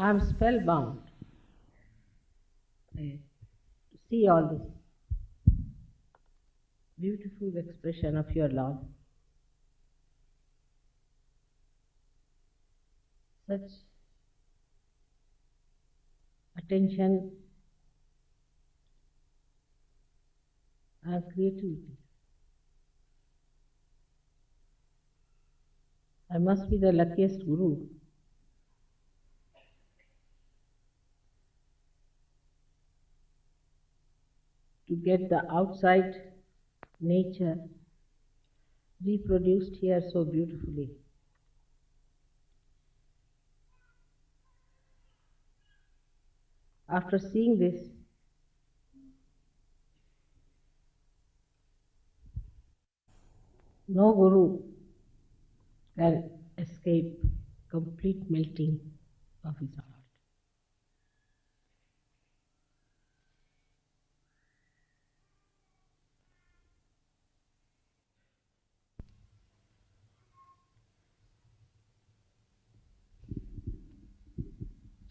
I'm spellbound to see all this beautiful expression of your love. Such attention and creativity. I must be the luckiest guru to get the outside nature reproduced here so beautifully. After seeing this, no guru can escape complete melting of his heart.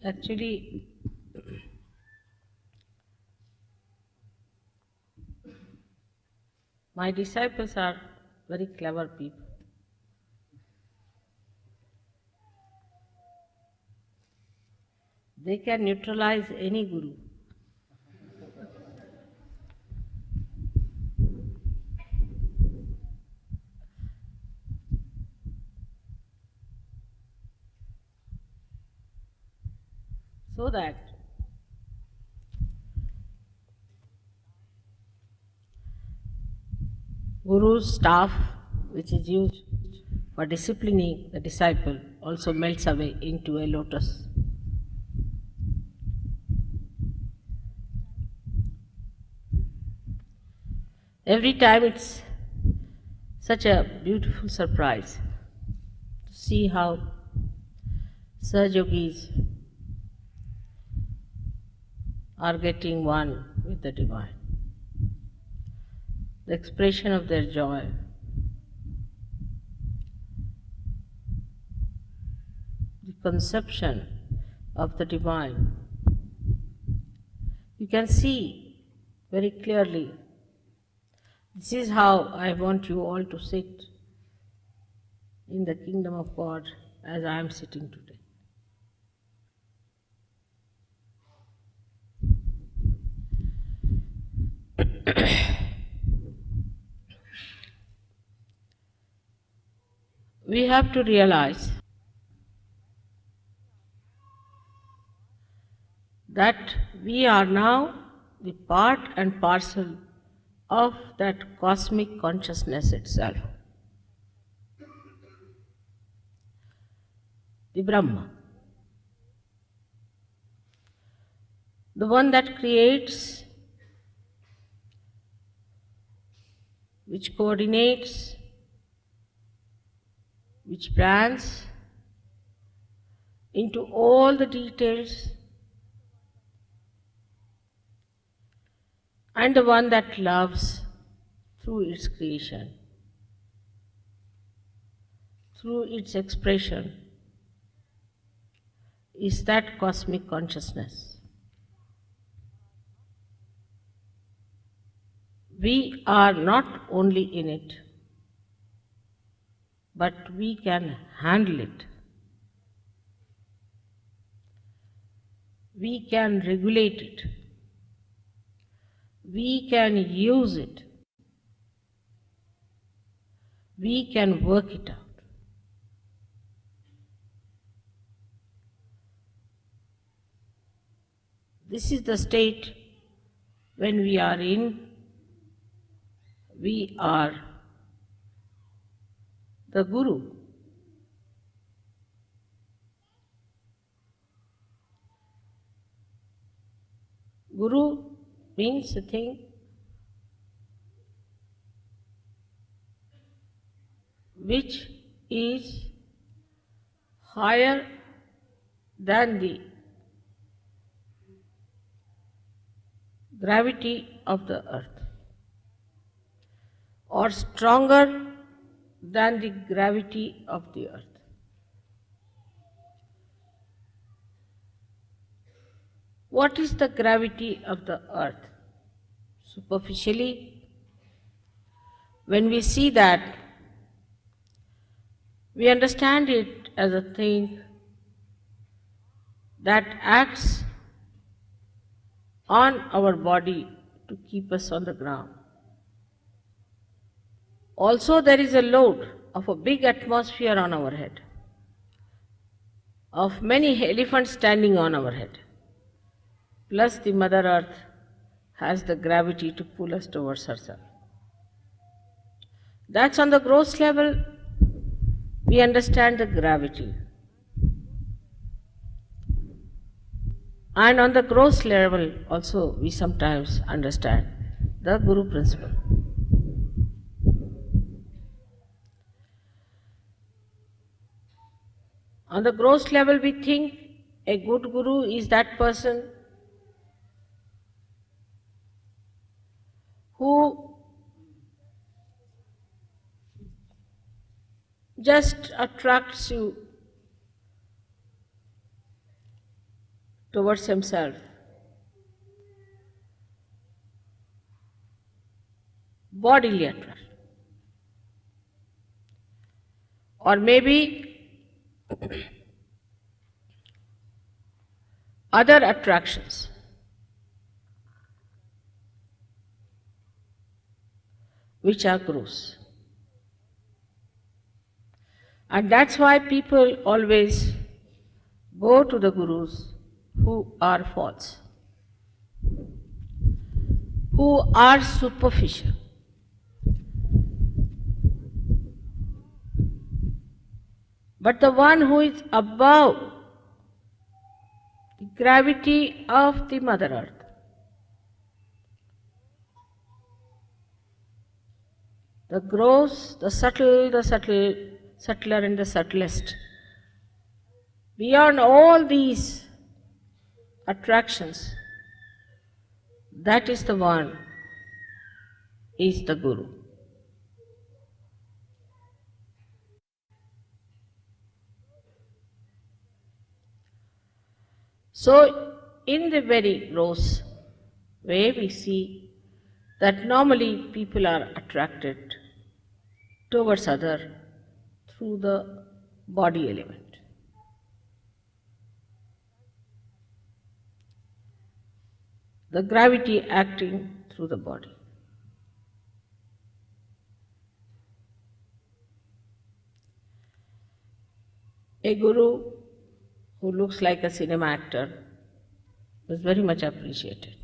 Actually, my disciples are very clever people. They can neutralize any guru. So that guru's staff, which is used for disciplining the disciple, also melts away into a lotus. Every time it's such a beautiful surprise to see how Saj Yogis are getting one with the divine. The expression of their joy, the conception of the divine. You can see very clearly, this is how I want you all to sit in the kingdom of God as I am sitting today. We have to realize that we are now the part and parcel of that cosmic consciousness itself, the Brahma, the one that creates, which coordinates, which plans into all the details, and the one that loves through its creation, through its expression, is that cosmic consciousness. We are not only in it, but we can handle it. We can regulate it. We can use it. We can work it out. This is the state when we are in. We are the Guru. Guru means a thing which is higher than the gravity of the earth, or stronger than the gravity of the earth. What is the gravity of the earth? Superficially, when we see that, we understand it as a thing that acts on our body to keep us on the ground. Also, there is a load of a big atmosphere on our head, of many elephants standing on our head. Plus, the Mother Earth has the gravity to pull us towards herself. That's on the gross level, we understand the gravity. And on the gross level, also, we sometimes understand the Guru principle. On the gross level, we think a good Guru is that person who just attracts you towards himself. Bodily attraction. Or maybe other attractions. Which are gurus. And that's why people always go to the gurus who are false, who are superficial. But the one who is above the gravity of the Mother Earth, the gross, the subtle, subtler and the subtlest. Beyond all these attractions, that is the one, is the Guru. So, in the very gross way, we see that normally people are attracted towards other through the body element. The gravity acting through the body. A guru who looks like a cinema actor was very much appreciated.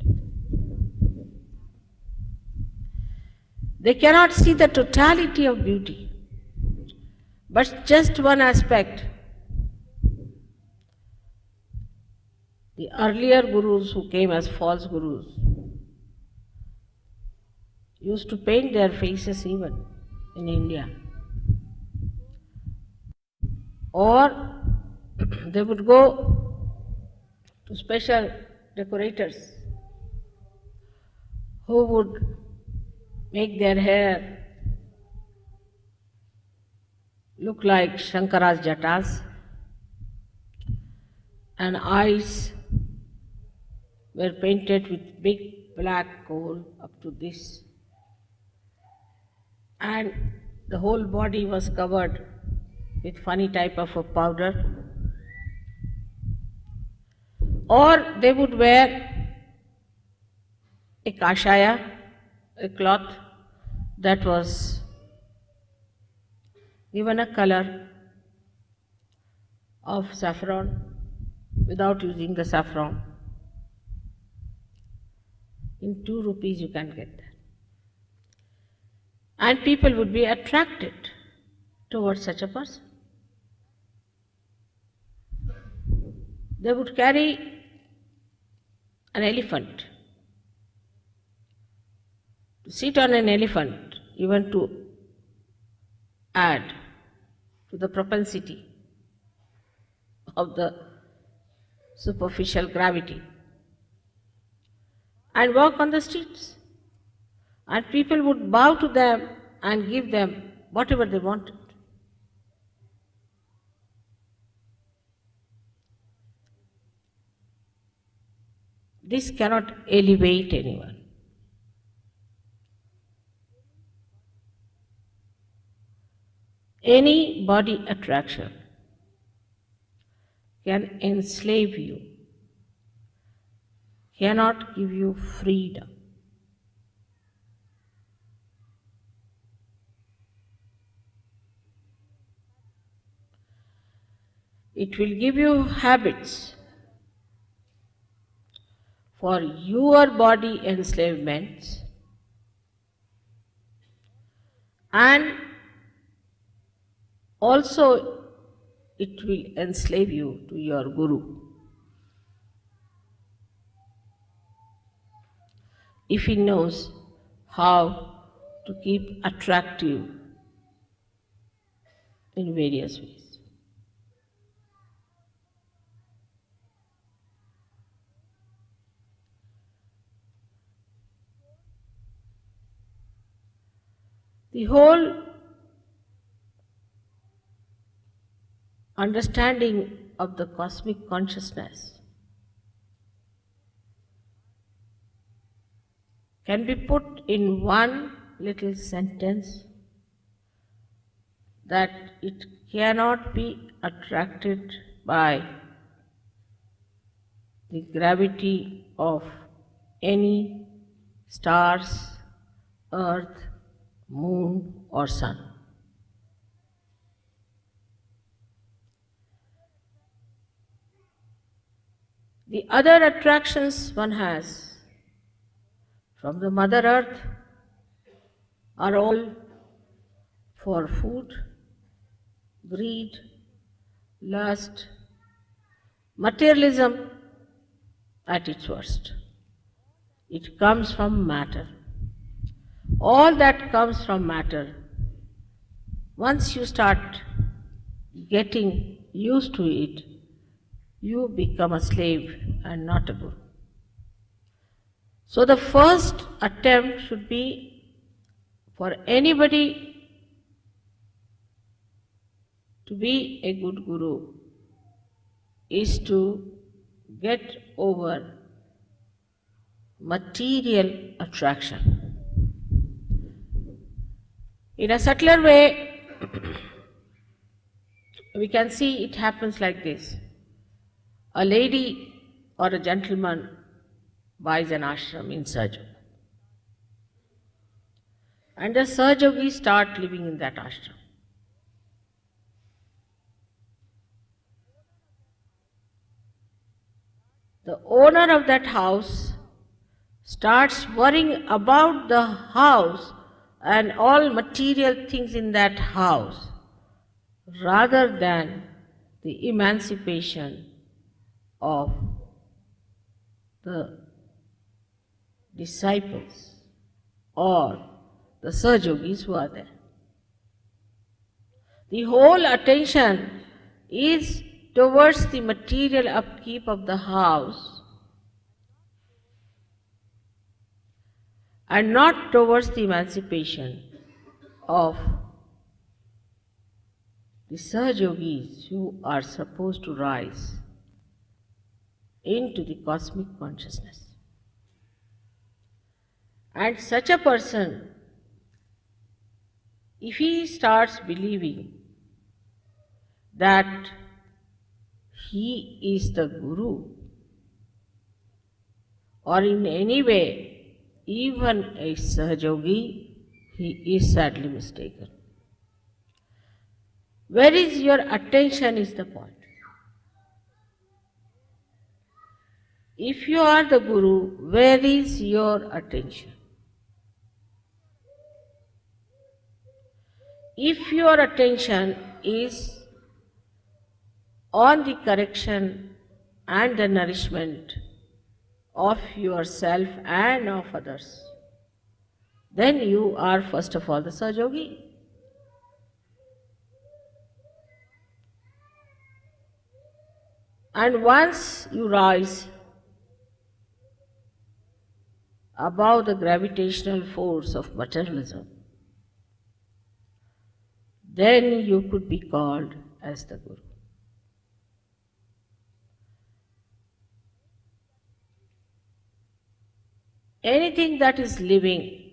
They cannot see the totality of beauty, but just one aspect. The earlier gurus who came as false gurus used to paint their faces even in India. Or they would go to special decorators who would make their hair look like Shankara's jatas, and eyes were painted with big black coal up to this, and the whole body was covered with funny type of a powder. Or they would wear a kashaya, a cloth that was given a color of saffron without using the saffron. In 2 rupees you can get that. And people would be attracted towards such a person. They would carry an elephant. To sit on an elephant, even to add to the propensity of the superficial gravity, and walk on the streets. And people would bow to them and give them whatever they wanted. This cannot elevate anyone. Any body attraction can enslave you, cannot give you freedom. It will give you habits for your body enslavements, and also it will enslave you to your guru. If he knows how to keep attractive in various ways. The whole understanding of the cosmic consciousness can be put in one little sentence, that it cannot be attracted by the gravity of any stars, earth, moon or sun. The other attractions one has from the Mother Earth are all for food, greed, lust, materialism at its worst. It comes from matter. All that comes from matter. Once you start getting used to it, you become a slave and not a guru. So the first attempt should be for anybody to be a good guru is to get over material attraction. In a subtler way, we can see it happens like this. A lady or a gentleman buys an ashram in Sahaja. And the Sahajogis start living in that ashram. The owner of that house starts worrying about the house and all material things in that house rather than the emancipation of the disciples or the Sahajogis who are there. The whole attention is towards the material upkeep of the house and not towards the emancipation of the Sahajogis who are supposed to rise into the cosmic consciousness. And such a person, if he starts believing that he is the guru, or in any way, even a Sahajogi, he is sadly mistaken. Where is your attention is the point. If you are the guru, where is your attention? If your attention is on the correction and the nourishment of yourself and of others, then you are first of all the Sahajogi. And once you rise above the gravitational force of materialism, then you could be called as the Guru. Anything that is living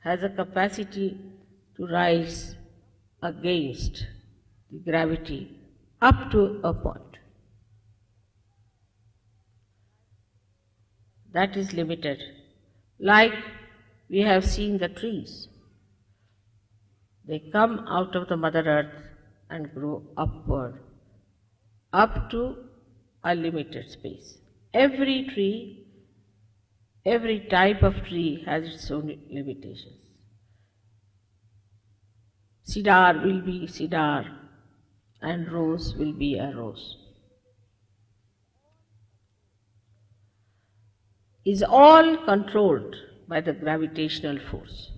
has a capacity to rise against the gravity up to a point. That is limited. Like we have seen the trees. They come out of the Mother Earth and grow upward, up to a limited space. Every tree, every type of tree has its own limitations. Cedar will be cedar and rose will be a rose. Is all controlled by the gravitational force.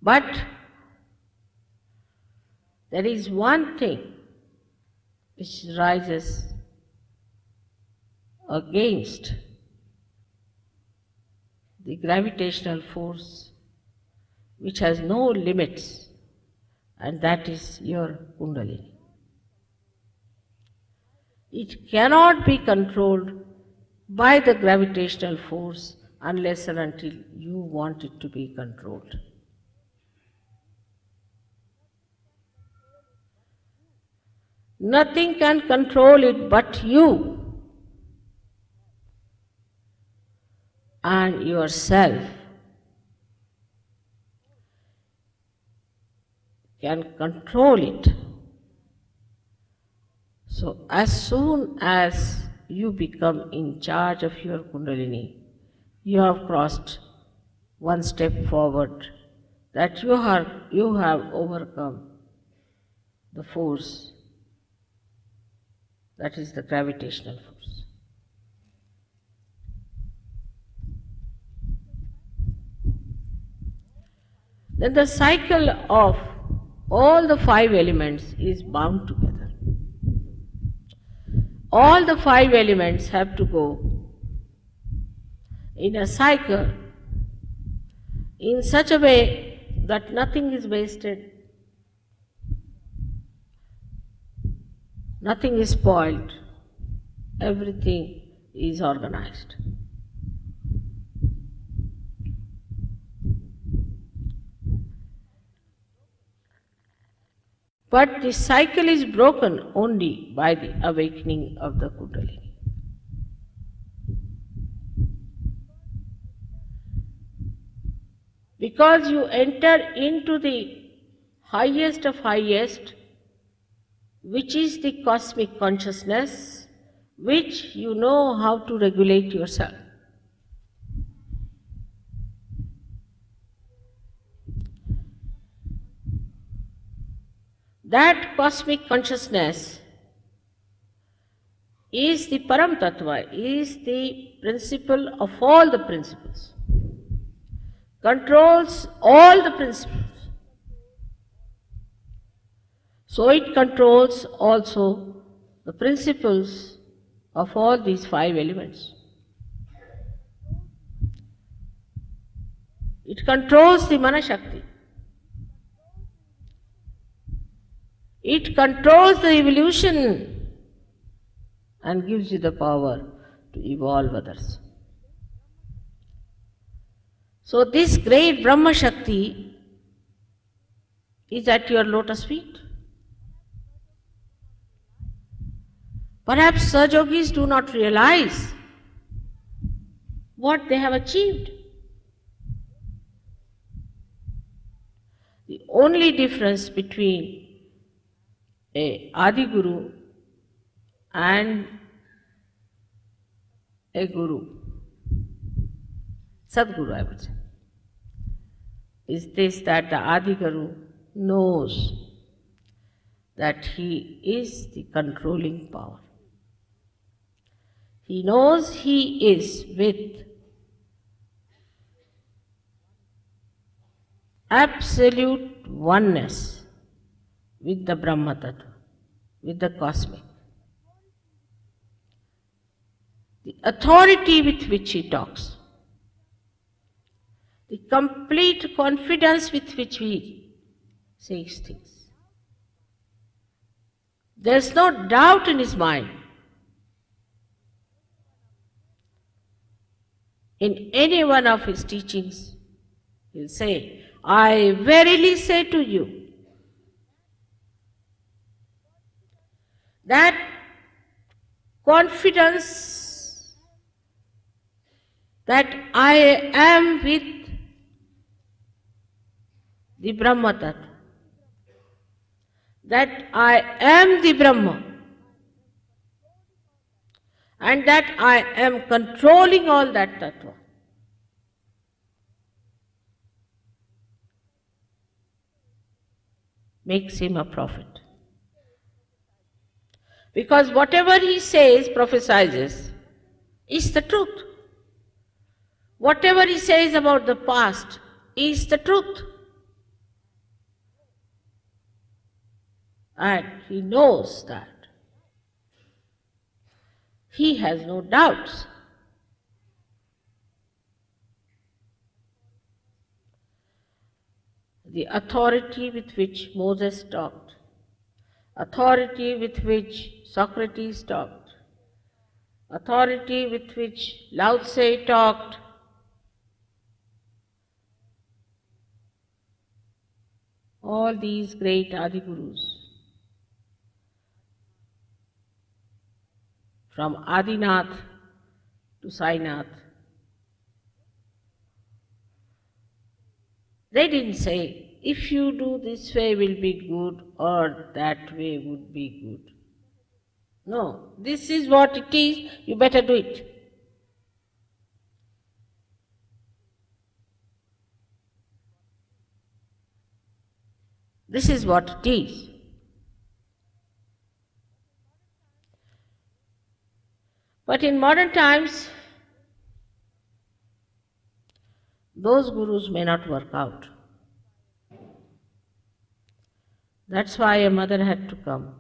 But there is one thing which rises against the gravitational force, which has no limits, and that is your Kundalini. It cannot be controlled by the gravitational force unless and until you want it to be controlled. Nothing can control it but you and yourself can control it. So as soon as you become in charge of your Kundalini, you have crossed one step forward, that you have overcome the force, that is the gravitational force. Then the cycle of all the 5 elements is bound together. All the 5 elements have to go in a cycle in such a way that nothing is wasted, nothing is spoiled, everything is organized. But the cycle is broken only by the awakening of the Kundalini. Because you enter into the highest of highest, which is the cosmic consciousness, which you know how to regulate yourself. That cosmic consciousness is the Param Tattva, is the principle of all the principles, controls all the principles. So it controls also the principles of all these 5 elements. It controls the Manashakti. It controls the evolution and gives you the power to evolve others. So this great Brahma Shakti is at your lotus feet. Perhaps Sajogis do not realize what they have achieved. The only difference between a Adi Guru and a Guru, Sadguru I would say, is this, that the Adi Guru knows that he is the controlling power. He knows he is with absolute oneness with the Brahma Tattva, with the cosmic. The authority with which he talks, the complete confidence with which he says things. There is no doubt in his mind. In any one of his teachings, he will say, I verily say to you, that confidence that I am with the Brahma Tattva, that I am the Brahma, and that I am controlling all that Tattva, makes him a prophet. Because whatever he says, prophesizes, is the truth. Whatever he says about the past is the truth. And he knows that. He has no doubts. The authority with which Moses talked, authority with which Socrates talked, authority with which Lao Tse talked, all these great Adi-Gurus, from Adinath to Sainath, they didn't say, if you do this way will be good or that way would be good. No, this is what it is, you better do it. This is what it is. But in modern times, those gurus may not work out. That's why a mother had to come.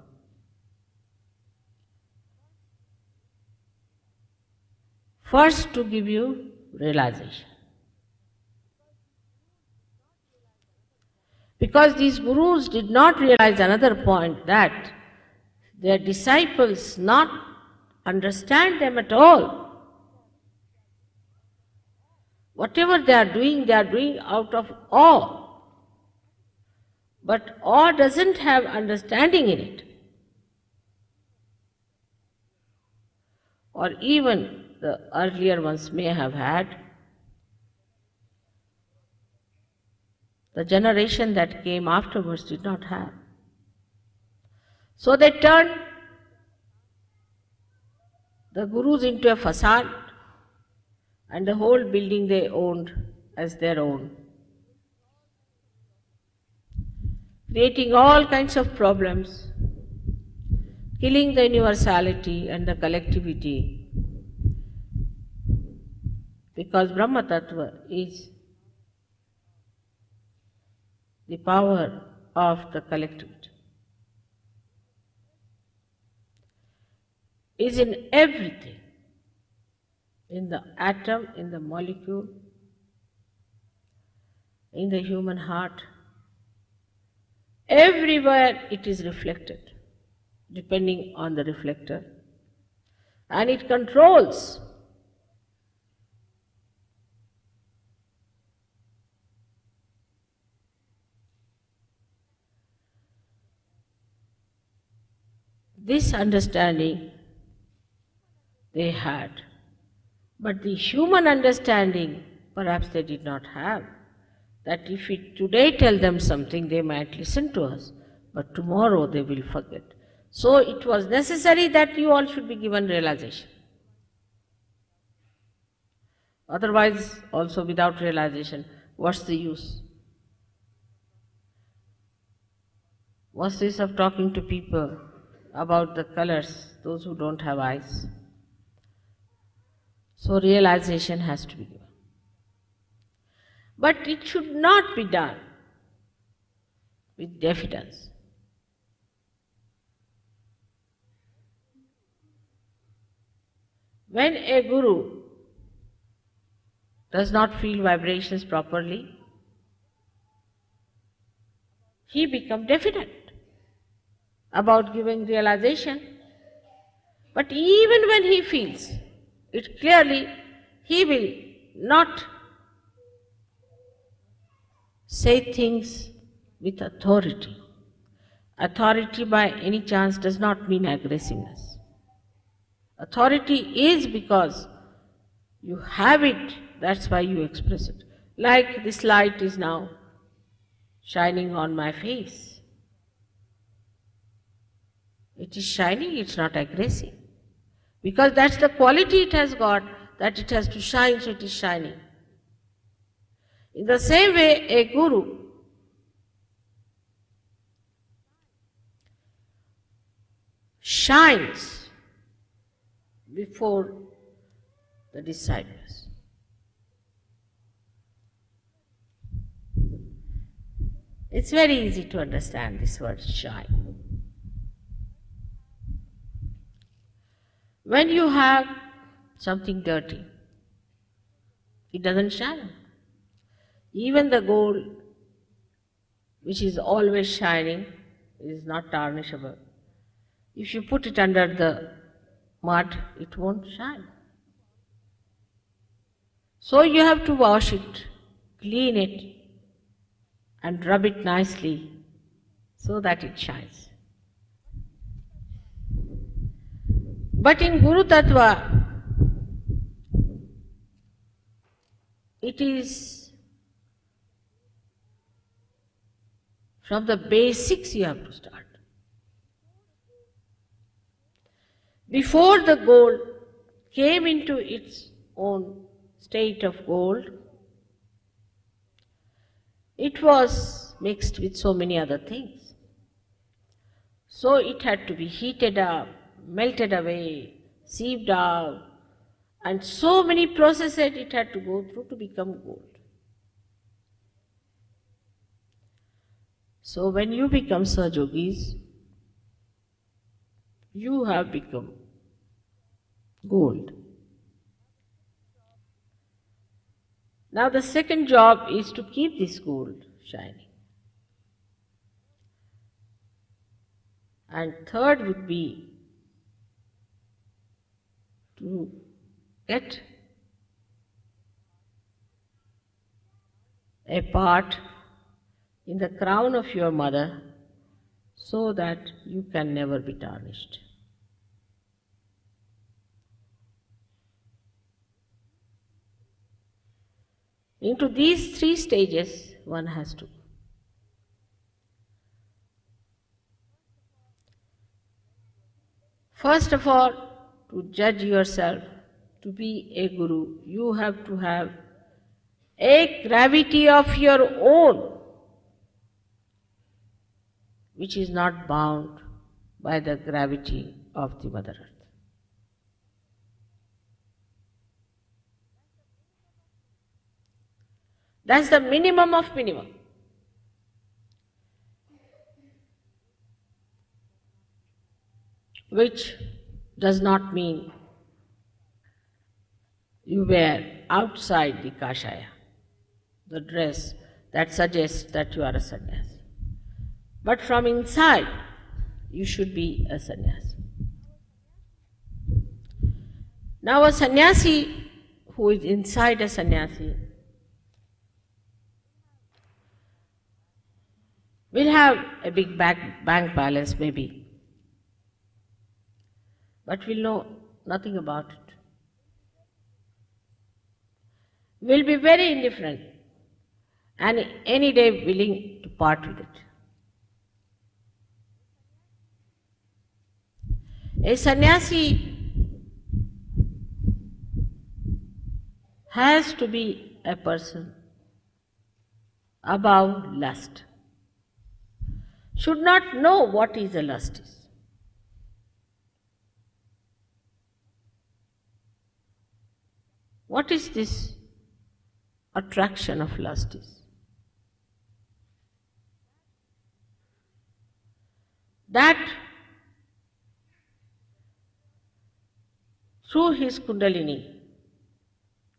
First, to give you realization. Because these gurus did not realize another point, that their disciples not understand them at all. Whatever they are doing out of awe. But awe doesn't have understanding in it. Or even the earlier ones may have had. The generation that came afterwards did not have. So they turned the gurus into a facade, and the whole building they owned as their own, creating all kinds of problems, killing the universality and the collectivity, because Brahma Tattva is the power of the collectivity. Is in everything, in the atom, in the molecule, in the human heart. Everywhere it is reflected, depending on the reflector. And it controls this understanding they had. But the human understanding perhaps they did not have. That if we today tell them something, they might listen to us, but tomorrow they will forget. So it was necessary that you all should be given realization. Otherwise, also without realization, what's the use? What's the use of talking to people about the colors, those who don't have eyes? So realization has to be given. But it should not be done with diffidence. When a guru does not feel vibrations properly, he becomes diffident about giving realization. But even when he feels it clearly, he will not say things with authority. Authority by any chance does not mean aggressiveness. Authority is because you have it, that's why you express it. Like this light is now shining on my face. It is shining, it's not aggressive. Because that's the quality it has got, that it has to shine, so it is shining. In the same way, a guru shines before the disciples. It's very easy to understand this word shine. When you have something dirty, it doesn't shine. Even the gold, which is always shining, is not tarnishable. If you put it under the mud, it won't shine. So you have to wash it, clean it, and rub it nicely so that it shines. But in Guru Tattva, it is from the basics you have to start. Before the gold came into its own state of gold, it was mixed with so many other things. So it had to be heated up, melted away, sieved out, and so many processes it had to go through to become gold. So when you become Sahajogis, you have become gold. Now the second job is to keep this gold shining. And third would be to get a part in the crown of your mother so that you can never be tarnished. Into these three stages one has to go. First of all, to judge yourself, to be a guru, you have to have a gravity of your own, which is not bound by the gravity of the Mother Earth. That's the minimum of minimum. Which does not mean you wear outside the kashaya, the dress that suggests that you are a sannyasi. But from inside, you should be a sannyasi. Now a sannyasi who is inside a sannyasi will have a big bank balance maybe, but will know nothing about it. Will be very indifferent and any day willing to part with it. A sannyasi has to be a person above lust. Should not know what is a lust is. What is this attraction of lust is? That through his Kundalini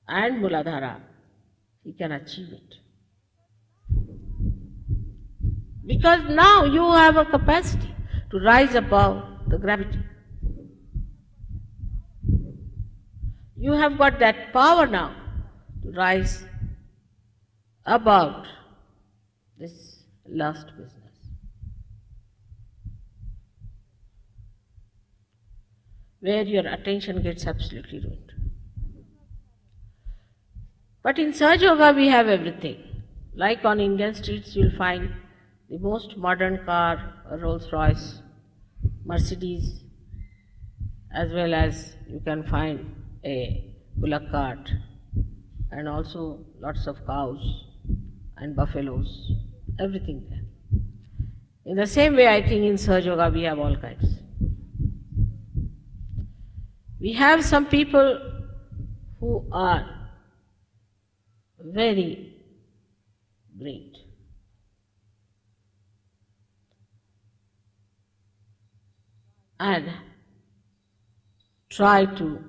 and Muladhara, he can achieve it. Because now you have a capacity to rise above the gravity. You have got that power now to rise above this lust business. Where your attention gets absolutely ruined. But in Sahaja Yoga we have everything. Like on Indian streets you'll find the most modern car, a Rolls Royce, Mercedes, as well as you can find a bullock cart and also lots of cows and buffaloes, everything there. In the same way I think in Sahaja Yoga we have all kinds. We have some people who are very great. And try to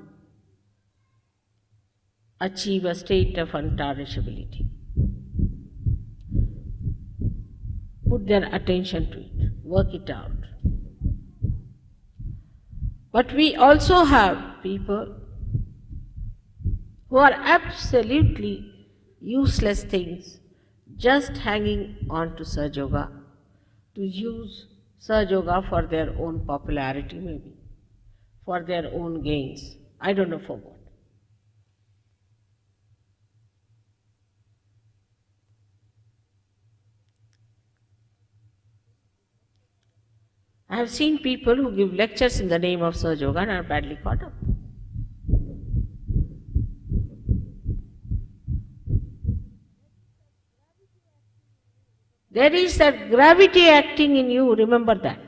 achieve a state of untarnishability. Put their attention to it, work it out. But we also have people who are absolutely useless things, just hanging on to Sahaja Yoga, to use Sahaja Yoga for their own popularity maybe, for their own gains. I don't know for what. I have seen people who give lectures in the name of Sahaja Yoga and are badly caught up. There is that gravity acting in you, remember that.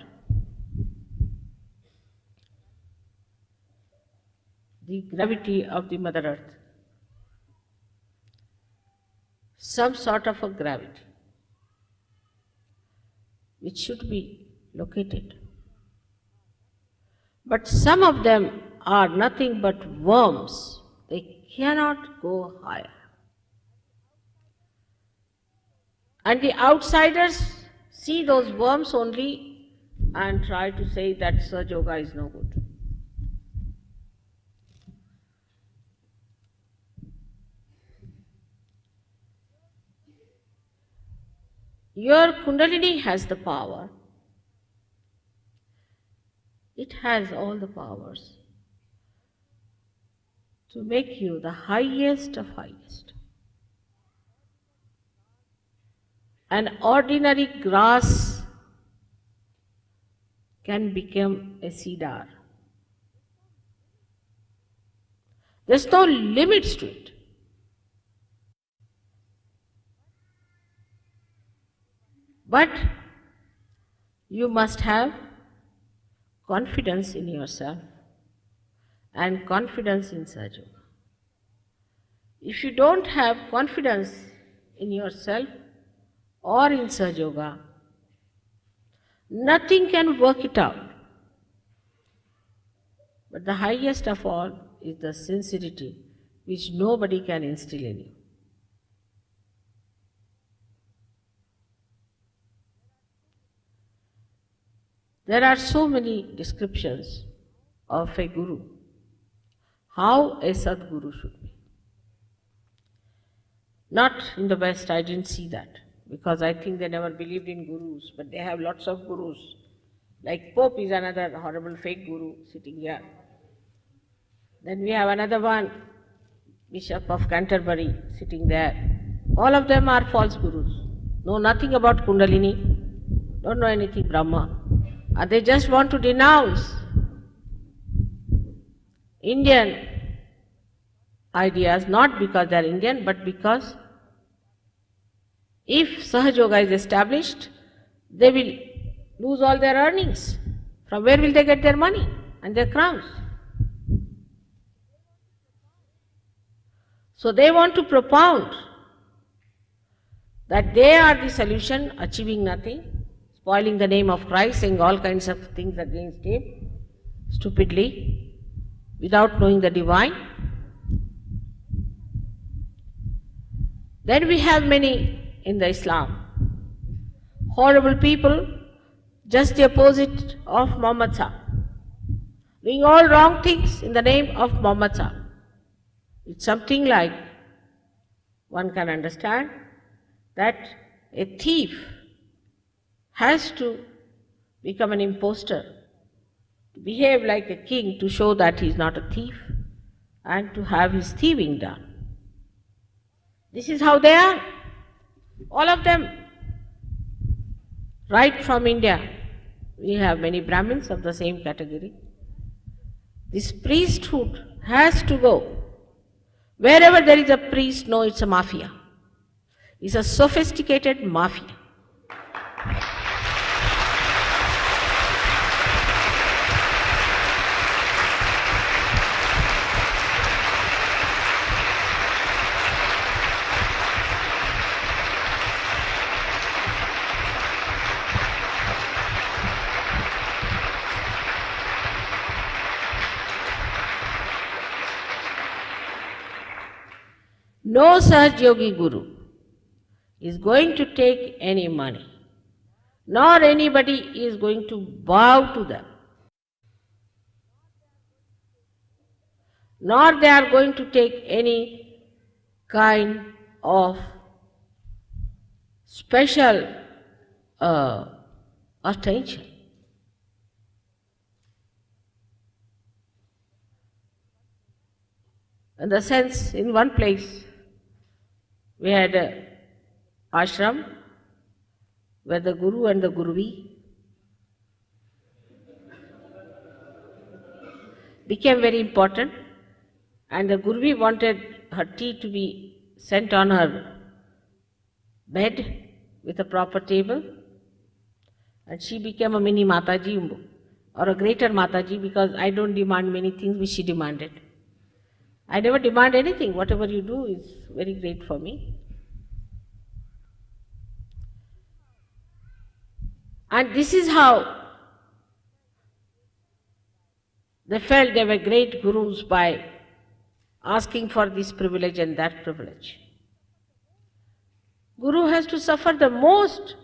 The gravity of the Mother Earth. Some sort of a gravity which should be located. But some of them are nothing but worms. They cannot go higher. And the outsiders see those worms only and try to say that Sahaja Yoga is no good. Your Kundalini has the power. It has all the powers to make you the highest of highest. An ordinary grass can become a cedar. There's no limits to it. But you must have confidence in yourself and confidence in Sahaja Yoga. If you don't have confidence in yourself or in Sahaja Yoga, nothing can work it out. But the highest of all is the sincerity which nobody can instill in you. There are so many descriptions of a guru, how a Sadguru should be. Not in the West, I didn't see that, because I think they never believed in gurus, but they have lots of gurus. Like Pope is another horrible fake guru sitting here. Then we have another one, Bishop of Canterbury, sitting there. All of them are false gurus. Know nothing about Kundalini, don't know anything Brahma. And they just want to denounce Indian ideas, not because they are Indian, but because if Sahaja Yoga is established, they will lose all their earnings. From where will they get their money and their crowns? So they want to propound that they are the solution, achieving nothing, spoiling the name of Christ, saying all kinds of things against him, stupidly, without knowing the divine. Then we have many in the Islam, horrible people, just the opposite of Muhammad Sahib, doing all wrong things in the name of Muhammad Sahib. It's something like one can understand that a thief has to become an impostor, to behave like a king to show that he is not a thief and to have his thieving done. This is how they are, all of them. Right from India, we have many Brahmins of the same category. This priesthood has to go. Wherever there is a priest, no, it's a mafia. It's a sophisticated mafia. No Sahaj Yogi Guru is going to take any money, nor anybody is going to bow to them. nor they are going to take any kind of special attention. In the sense, in one place, we had a ashram where the Guru and the Guruvi became very important, and the Guruvi wanted her tea to be sent on her bed with a proper table, and she became a mini Mataji or a greater Mataji, because I don't demand many things which she demanded. I never demand anything. Whatever you do is very great for me. And this is how they felt they were great gurus, by asking for this privilege and that privilege. Guru has to suffer the most.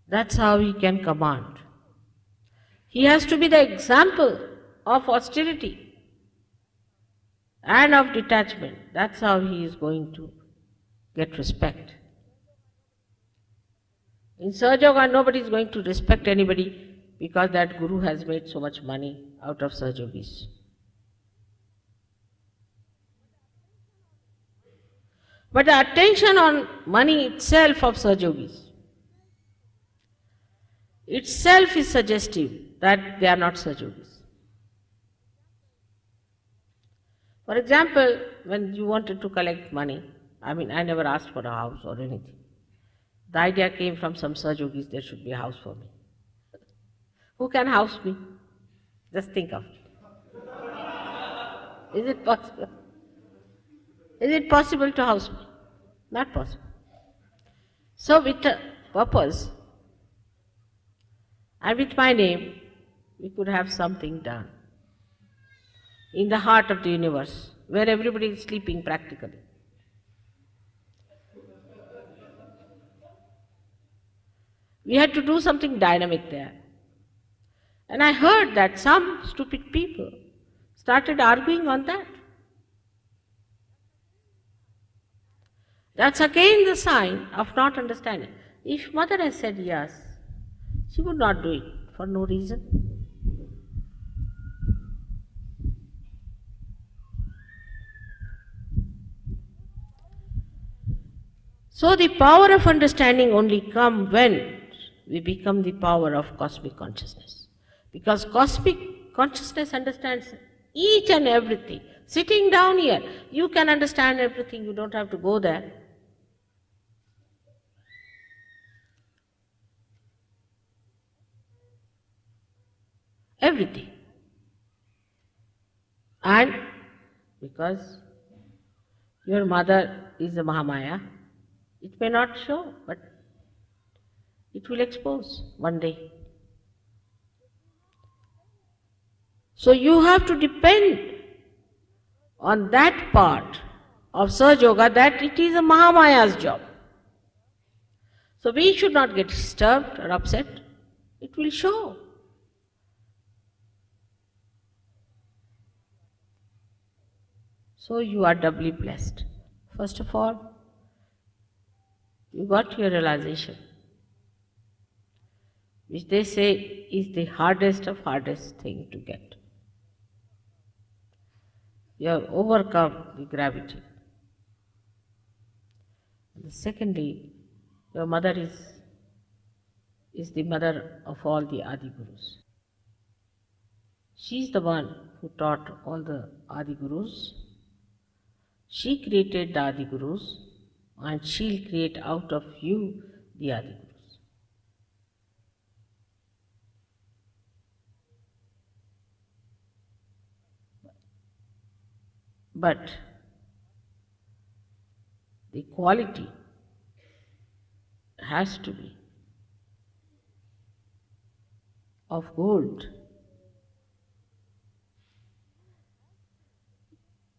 That's how he can command. He has to be the example of austerity and of detachment. That's how he is going to get respect. In Sahaja, nobody is going to respect anybody because that Guru has made so much money out of Sahajogis. But the attention on money itself of Sahajogis itself is suggestive that they are not Sahajogis. For example, when you wanted to collect money, I never asked for a house or anything. The idea came from some Sahajogis, there should be a house for me. Who can house me? Just think of it. Is it possible? Is it possible to house me? Not possible. So with a purpose and with my name, we could have something done in the heart of the universe, where everybody is sleeping practically. We had to do something dynamic there. And I heard that some stupid people started arguing on that. That's again the sign of not understanding. If Mother has said yes, she would not do it for no reason. So the power of understanding only comes when we become the power of cosmic consciousness. Because cosmic consciousness understands each and everything. Sitting down here, you can understand everything, you don't have to go there. Everything. And because your mother is a Mahamaya, it may not show, but it will expose one day. So you have to depend on that part of Sahaja Yoga, that it is a Mahamaya's job. So we should not get disturbed or upset. It will show. So you are doubly blessed. First of all, you got your realization, which they say is the hardest of hardest thing to get. You have overcome the gravity. And secondly, your mother is the mother of all the Adi Gurus. She is the one who taught all the Adi Gurus. She created the Adi Gurus, and she'll create out of you the Adi Gurus. But the quality has to be of gold.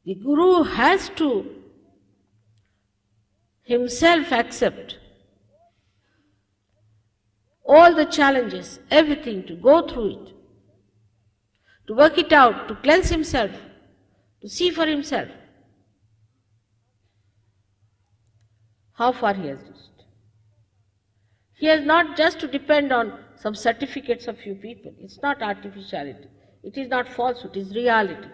The Guru has to himself accept all the challenges, everything, to go through it, to work it out, to cleanse himself, to see for himself how far he has reached. He has not just to depend on some certificates of few people. It's not artificiality. It is not falsehood. It is reality.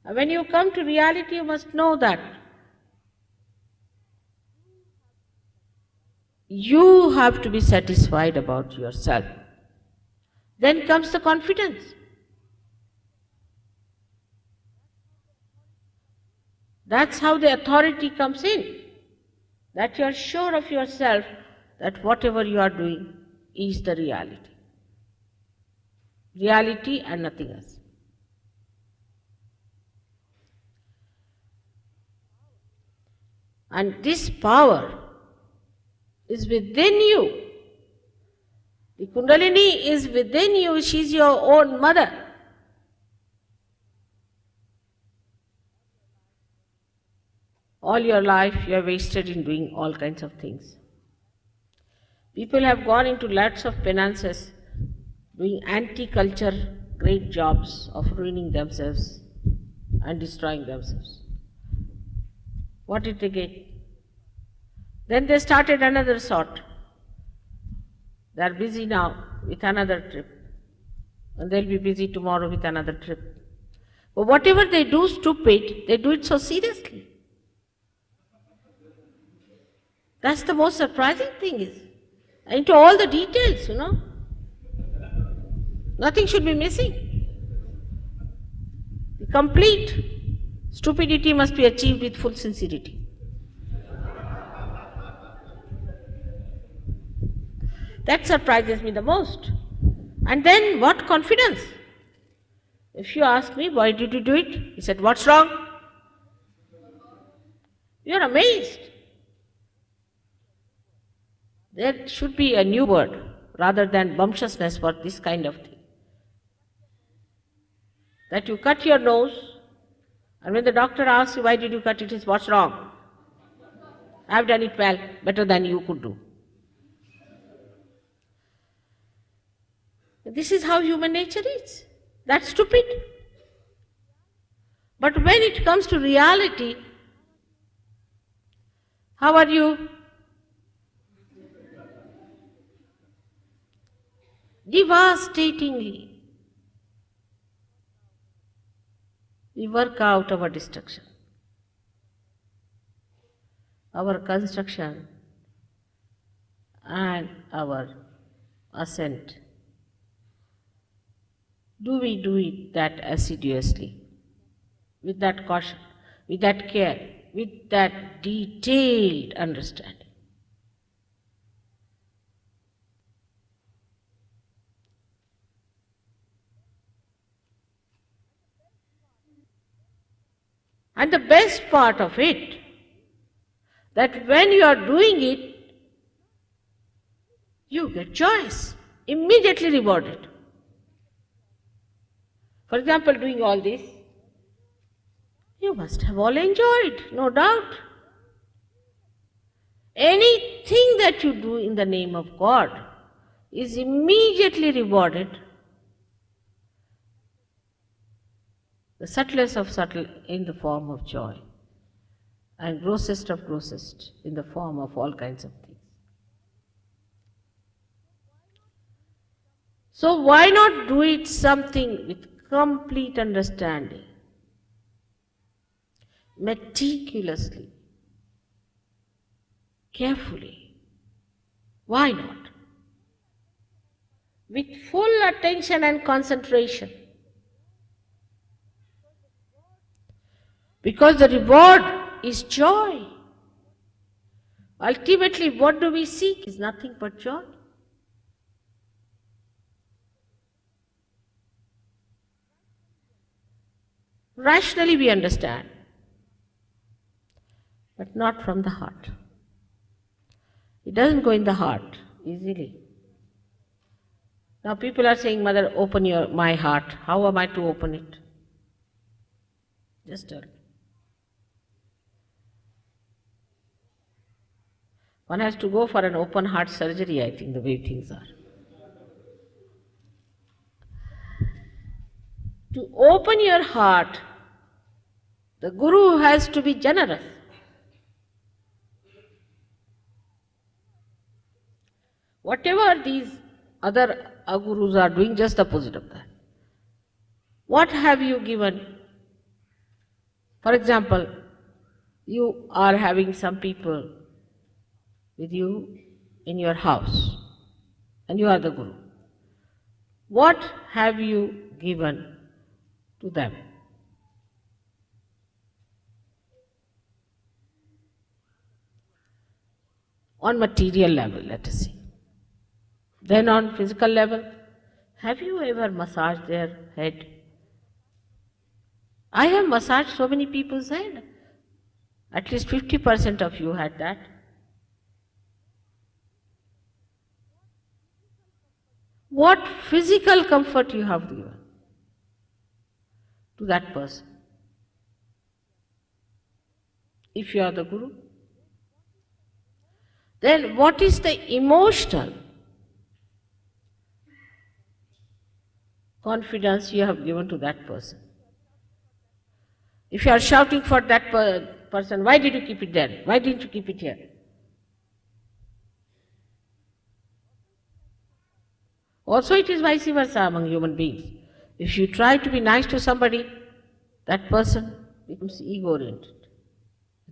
And when you come to reality, you must know that you have to be satisfied about yourself. Then comes the confidence. That's how the authority comes in. That you are sure of yourself that whatever you are doing is the reality. Reality and nothing else. And this power is within you. The Kundalini is within you. She is your own mother. All your life you have wasted in doing all kinds of things. People have gone into lots of penances, doing anti-culture great jobs of ruining themselves and destroying themselves. What did they get? Then they started another sort. They are busy now with another trip. And they'll be busy tomorrow with another trip. But whatever they do stupid, they do it so seriously. That's the most surprising thing is. Into all the details, Nothing should be missing. The complete stupidity must be achieved with full sincerity. That surprises me the most. And then what confidence? If you ask me, why did you do it? He said, what's wrong? You are amazed. There should be a new word rather than bumptiousness for this kind of thing. That you cut your nose, and when the doctor asks you, why did you cut it, is what's wrong? I've done it well, better than you could do. This is how human nature is. That's stupid. But when it comes to reality, how are you? Devastatingly, we work out our destruction, our construction, and our ascent. Do we do it that assiduously, with that caution, with that care, with that detailed understanding? And the best part of it, that when you are doing it, you get choice, immediately rewarded. For example, doing all this, you must have all enjoyed, no doubt. Anything that you do in the name of God is immediately rewarded. The subtlest of subtle in the form of joy, and grossest of grossest in the form of all kinds of things. So why not do it something with complete understanding, meticulously, carefully? Why not? With full attention and concentration. Because the reward is joy. Ultimately, what do we seek is nothing but joy. Rationally we understand, but not from the heart. It doesn't go in the heart easily. Now people are saying, Mother, open my heart. How am I to open it? Just tell me. One has to go for an open heart surgery, I think, the way things are. To open your heart, the Guru has to be generous. Whatever these other gurus are doing, just opposite of that. What have you given? For example, you are having some people with you in your house, and you are the Guru. What have you given to them? On material level, let us see. Then on physical level, have you ever massaged their head? I have massaged so many people's head. At least 50% of you had that. What physical comfort you have given to that person? If you are the Guru. Then what is the emotional confidence you have given to that person? If you are shouting for that person, why did you keep it there? Why didn't you keep it here? Also, it is vice versa among human beings. If you try to be nice to somebody, that person becomes ego-oriented.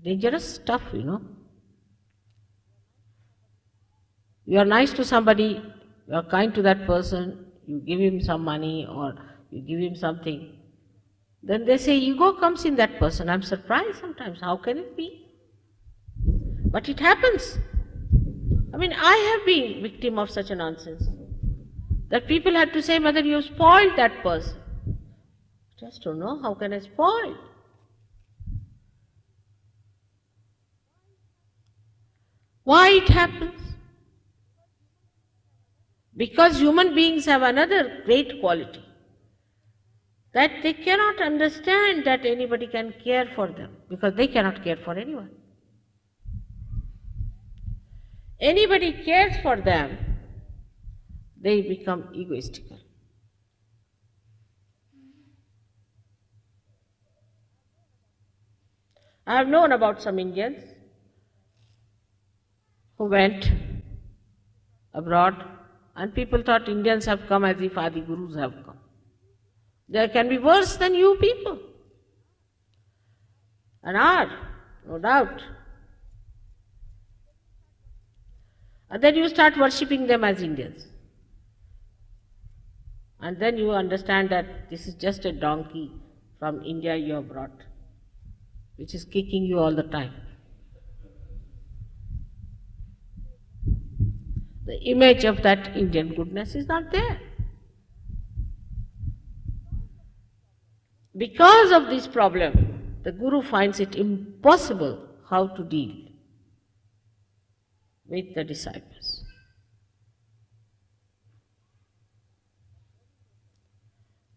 Dangerous stuff, you know. You are nice to somebody, you are kind to that person, you give him some money or you give him something. Then they say ego comes in that person. I'm surprised sometimes. How can it be? But it happens. I mean, I have been victim of such a nonsense. That people had to say, Mother, you spoiled that person. Just don't know, how can I spoil? Why it happens? Because human beings have another great quality, that they cannot understand that anybody can care for them, because they cannot care for anyone. Anybody cares for them, they become egoistical. I have known about some Indians who went abroad, and people thought Indians have come as if Adi Gurus have come. They can be worse than you people, and are, no doubt. And then you start worshipping them as Indians. And then you understand that this is just a donkey from India you have brought, which is kicking you all the time. The image of that Indian goodness is not there. Because of this problem, the Guru finds it impossible how to deal with the disciples.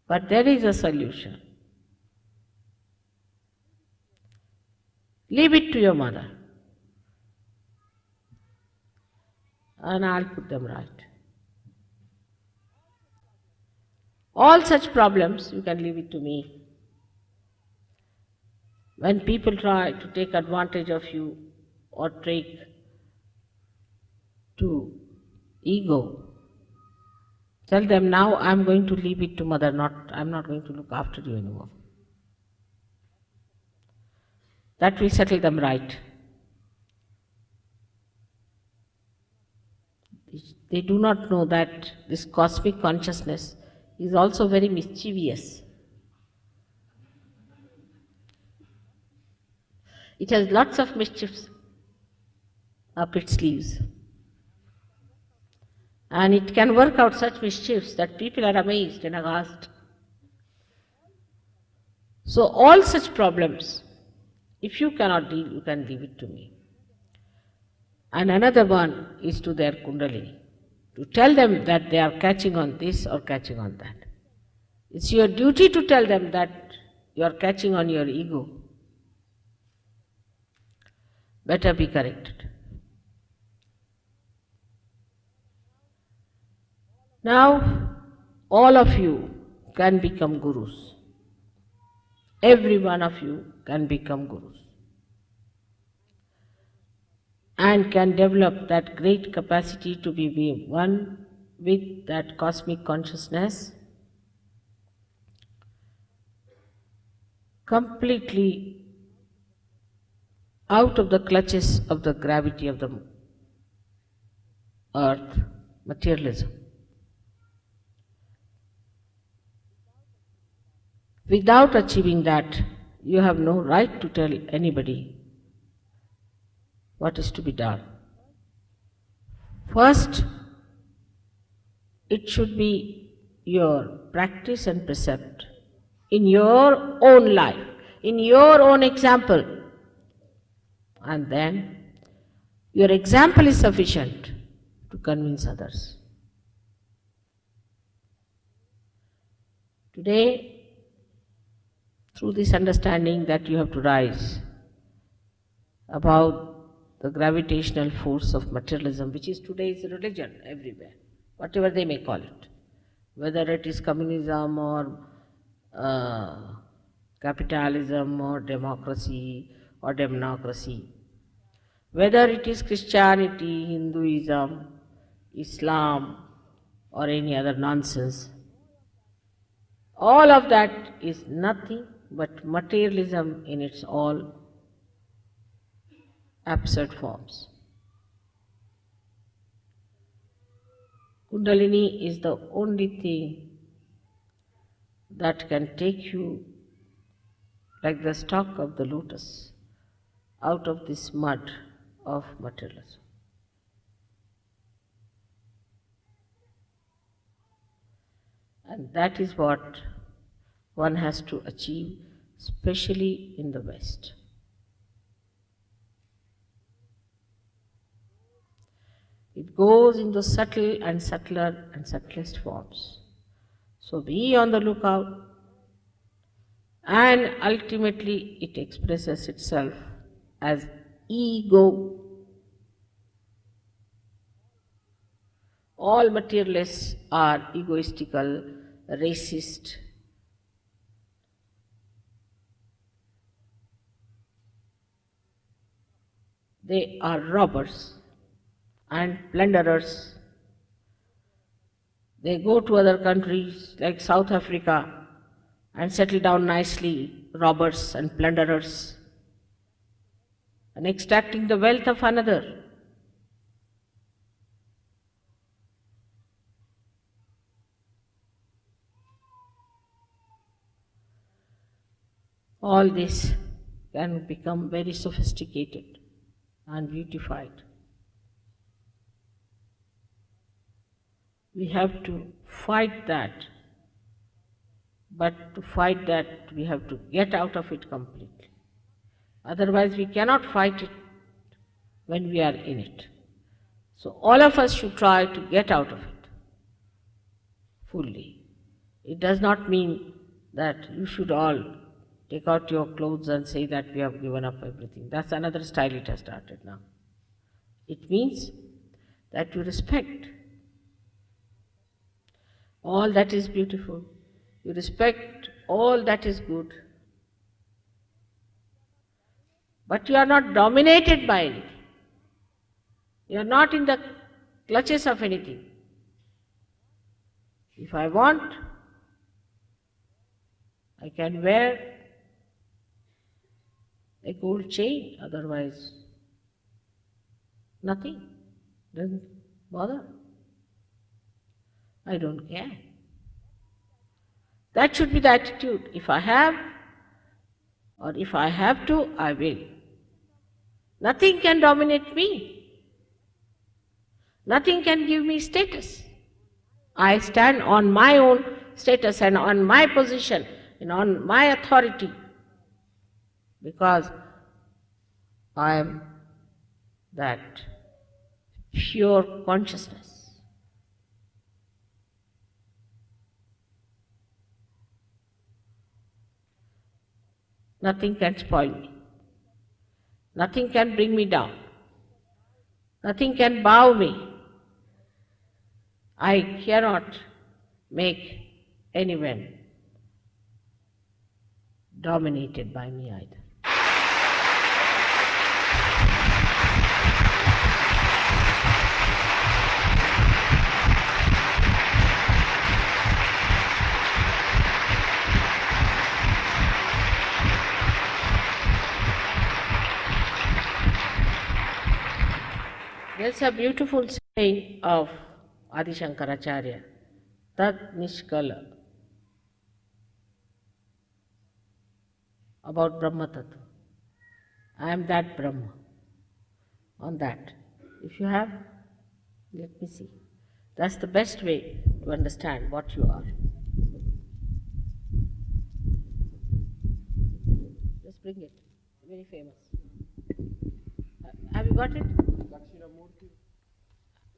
But there is a solution. Leave it to your mother, and I'll put them right. All such problems, you can leave it to me. When people try to take advantage of you or take to ego, tell them, now I'm going to leave it to mother, I'm not going to look after you anymore. That will settle them right. They do not know that this cosmic consciousness is also very mischievous. It has lots of mischiefs up its sleeves. And it can work out such mischiefs that people are amazed and aghast. So all such problems, if you cannot deal, you can leave it to me. And another one is to their Kundalini, to tell them that they are catching on this or catching on that. It's your duty to tell them that you are catching on your ego. Better be corrected. Now, all of you can become gurus. every one of you can become gurus and can develop that great capacity to be one with that cosmic consciousness, completely out of the clutches of the gravity of the earth, materialism. Without achieving that, you have no right to tell anybody what is to be done. First, it should be your practice and precept in your own life, in your own example. And then your example is sufficient to convince others. Today, through this understanding that you have to rise about the gravitational force of materialism, which is today's religion everywhere, whatever they may call it, whether it is communism or capitalism or democracy or democracy, whether it is Christianity, Hinduism, Islam or any other nonsense, all of that is nothing but materialism in its all absurd forms. Kundalini is the only thing that can take you like the stalk of the lotus out of this mud of materialism. And that is what one has to achieve, especially in the West. It goes into subtle and subtler and subtlest forms. So be on the lookout, and ultimately it expresses itself as ego. All materialists are egoistical, racist, they are robbers and plunderers. They go to other countries like South Africa and settle down nicely, robbers and plunderers, and extracting the wealth of another. All this can become very sophisticated and beautified. We have to fight that, but to fight that we have to get out of it completely. Otherwise we cannot fight it when we are in it. So all of us should try to get out of it fully. It does not mean that you should all take out your clothes and say that we have given up everything. That's another style it has started now. It means that you respect all that is beautiful. You respect all that is good. But you are not dominated by anything. You are not in the clutches of anything. If I want, I can wear a gold chain, otherwise nothing. Doesn't bother. I don't care. That should be the attitude. If I have, or if I have to, I will. Nothing can dominate me. Nothing can give me status. I stand on my own status and on my position and on my authority, because I am that pure consciousness. Nothing can spoil me. Nothing can bring me down. Nothing can bow me. I cannot make anyone dominated by me either. There's a beautiful saying of Adi Shankaracharya, Tat Nishkala, about Brahma Tattva. I am that Brahma. On that, if you have, let me see. That's the best way to understand what you are. Just bring it. Very famous. Have you got it?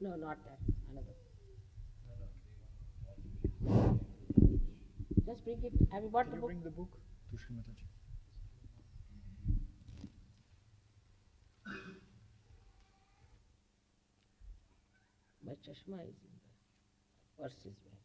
No, not that. Another. Just bring it. Have you got the book? Bring the book to Srimataji. My chashma is in the purse is where.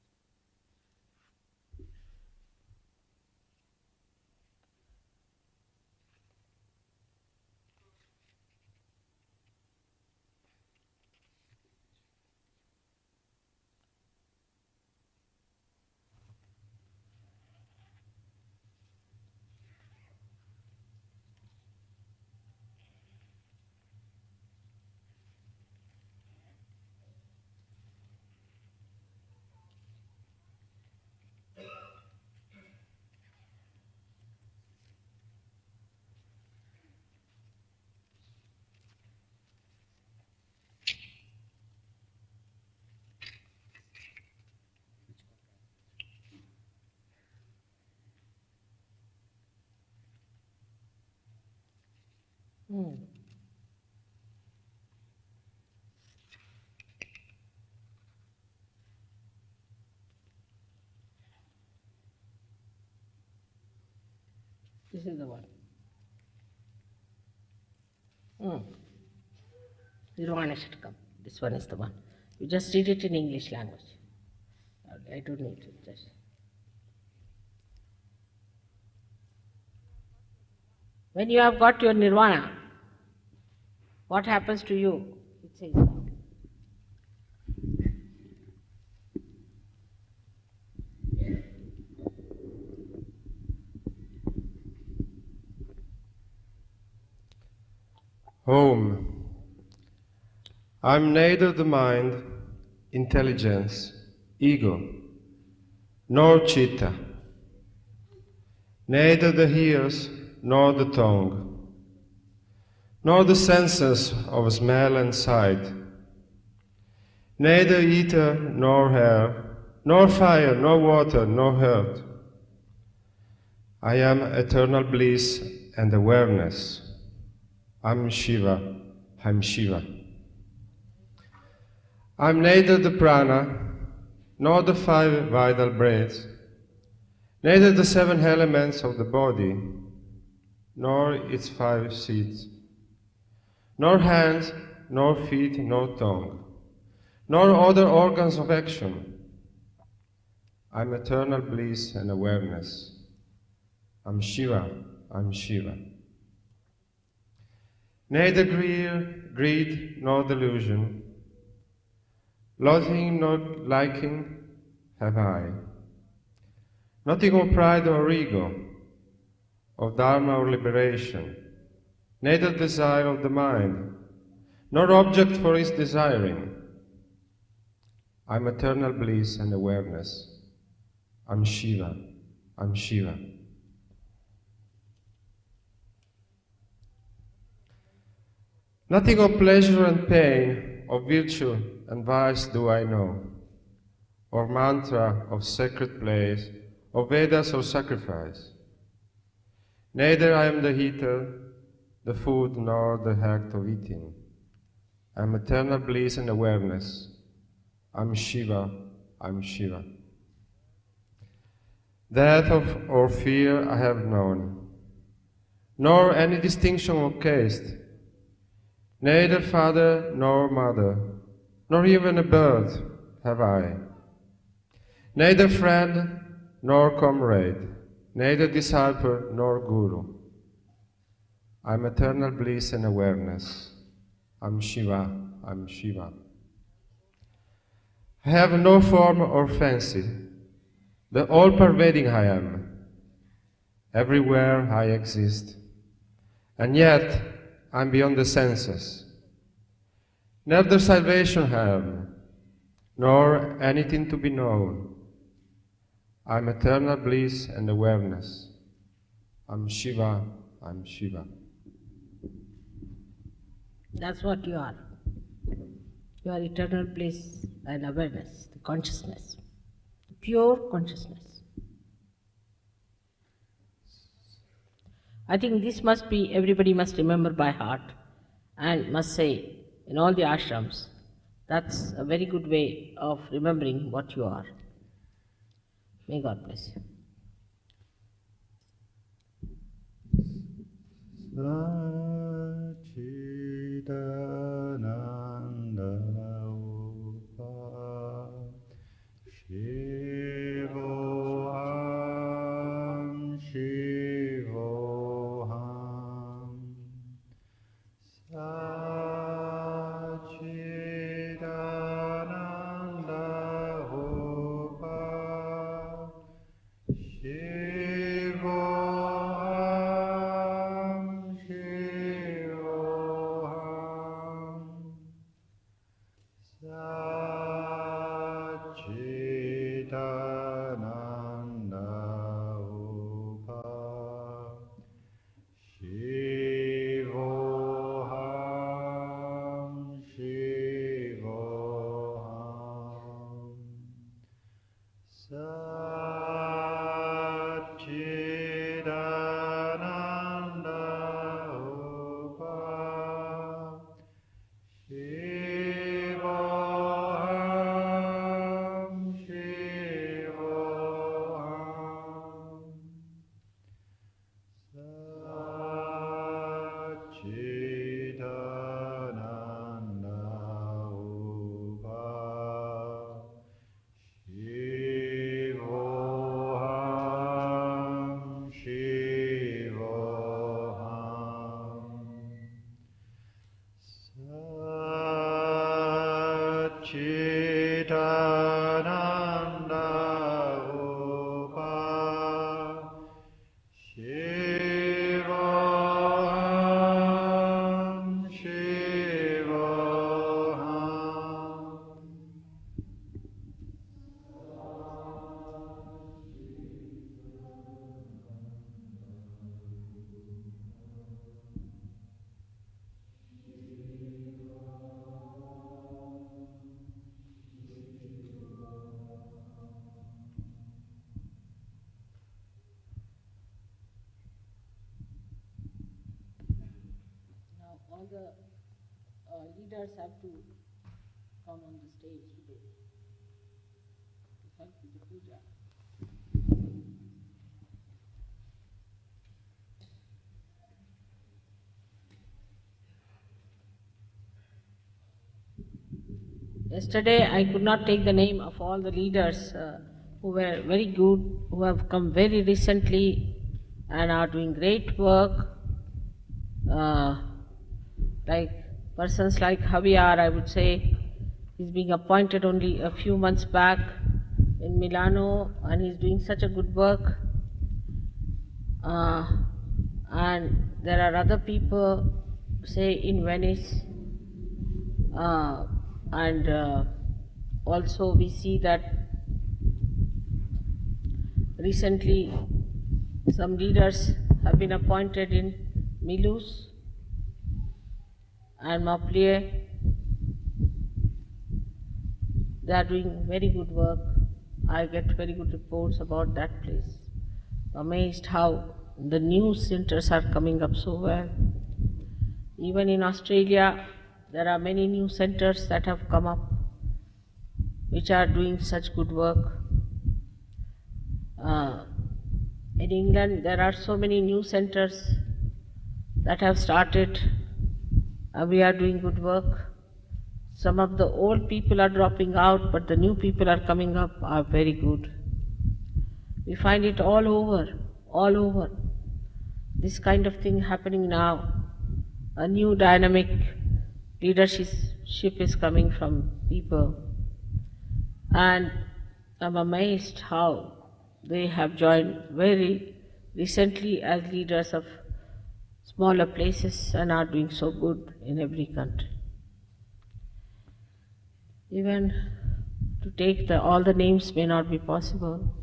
This is the one. Nirvana should come. This one is the one. You just read it in English language. I don't need to just. When you have got your Nirvana, what happens to you? It says now. Home. I'm neither the mind, intelligence, ego, nor chitta, neither the ears nor the tongue, nor the senses of smell and sight, neither ether nor air, nor fire, nor water, nor earth. I am eternal bliss and awareness. I'm Shiva, I'm Shiva. I'm neither the prana, nor the 5 vital breaths, neither the 7 elements of the body, nor its 5 seats, nor hands, nor feet, nor tongue, nor other organs of action. I'm eternal bliss and awareness. I'm Shiva, I'm Shiva. Neither greed nor delusion, loathing nor liking have I. Nothing of pride or ego, of dharma or liberation, neither desire of the mind, nor object for its desiring. I'm eternal bliss and awareness. I'm Shiva, I'm Shiva. Nothing of pleasure and pain, of virtue and vice do I know, or mantra of sacred place, of Vedas or sacrifice. Neither I am the eater, the food, nor the act of eating. I am eternal bliss and awareness. I'm Shiva, I'm Shiva. Death or fear I have known, nor any distinction of caste, neither father nor mother, nor even a bird have I, neither friend nor comrade, neither disciple nor guru. I'm eternal bliss and awareness. I'm Shiva, I'm Shiva. I have no form or fancy. The all-pervading I am. Everywhere I exist. And yet, I'm beyond the senses. Neither salvation have, nor anything to be known. I'm eternal bliss and awareness. I'm Shiva, I'm Shiva. That's what you are. You are eternal bliss and awareness, the consciousness, the pure consciousness. I think this must be, everybody must remember by heart and must say in all the ashrams. That's a very good way of remembering what you are. May God bless you. Satchidananda Upa Shivoham Shivoham Satchidananda Upa Shivoham Shivoham Satchidananda Upa Shivoham Shivoham Satchidananda Upa Shivoham Shivoham Satchidananda Upa Shivoham Satchidananda Upa Shivoham Shivoham Now all the leaders have to come on the stage today to help with the puja. Yesterday I could not take the name of all the leaders who were very good, who have come very recently and are doing great work. Like persons like Javier, I would say, he's being appointed only a few months back in Milano and he's doing such a good work. And there are other people, say in Venice, and also we see that recently some leaders have been appointed in Milus and Montpellier. They are doing very good work. I get very good reports about that place. Amazed how the new centers are coming up so well. Even in Australia, there are many new centers that have come up which are doing such good work. In England, there are so many new centers that have started. We are doing good work. Some of the old people are dropping out, but the new people are coming up are very good. We find it all over all over. This kind of thing happening now. A new dynamic leadership is coming from people. And I'm amazed how they have joined very recently as leaders of smaller places and are doing so good in every country. Even to take all the names may not be possible,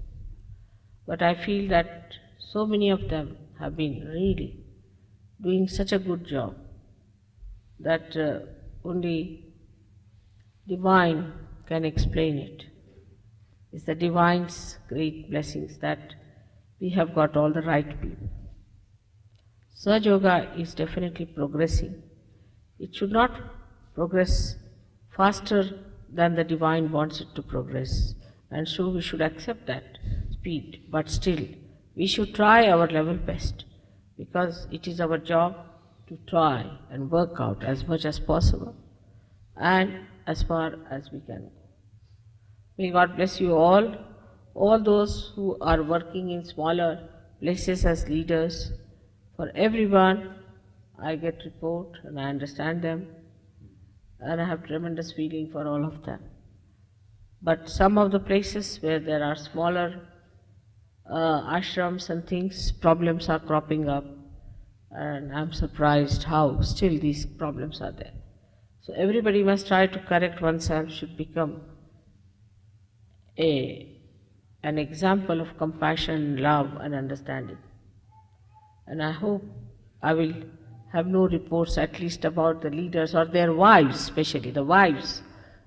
but I feel that so many of them have been really doing such a good job that only divine can explain it. It's the divine's great blessings that we have got all the right people. Surge Yoga is definitely progressing. It should not progress faster than the divine wants it to progress, and so we should accept that speed, but still we should try our level best, because it is our job to try and work out as much as possible and as far as we can go. May God bless you all those who are working in smaller places as leaders. For everyone, I get report and I understand them, and I have tremendous feeling for all of them. But some of the places where there are smaller ashrams and things, problems are cropping up, and I'm surprised how still these problems are there. So everybody must try to correct oneself, should become an example of compassion, love and understanding. And I hope I will have no reports at least about the leaders or their wives, especially the wives.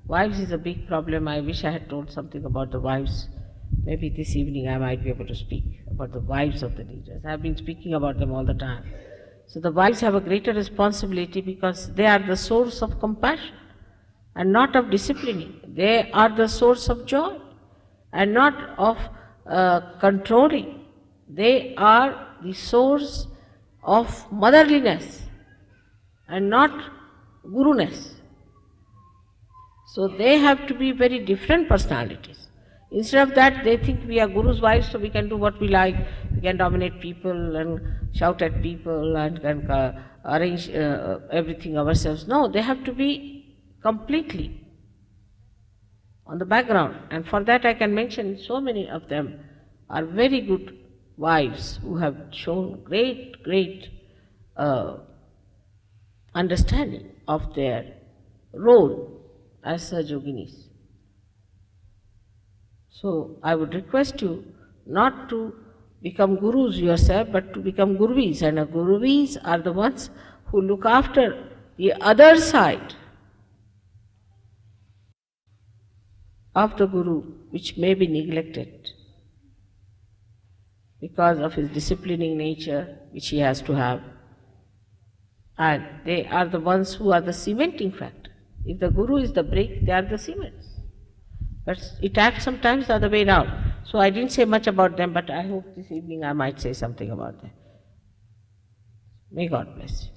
Wives is a big problem. I wish I had told something about the wives. Maybe this evening I might be able to speak about the wives of the leaders. I have been speaking about them all the time. So the wives have a greater responsibility because they are the source of compassion and not of disciplining. They are the source of joy and not of controlling. They are the source of motherliness and not guruness. So they have to be very different personalities. Instead of that, they think we are Guru's wives, so we can do what we like. We can dominate people and shout at people and can arrange everything ourselves. No, they have to be completely on the background. And for that I can mention so many of them are very good wives who have shown great understanding of their role as Surge Yoginis. So I would request you not to become gurus yourself, but to become guruvis. And guruvis are the ones who look after the other side of the guru, which may be neglected because of his disciplining nature, which he has to have. And they are the ones who are the cementing factor. If the guru is the brick, they are the cements. But it acts sometimes the other way around. So I didn't say much about them, but I hope this evening I might say something about them. May God bless you.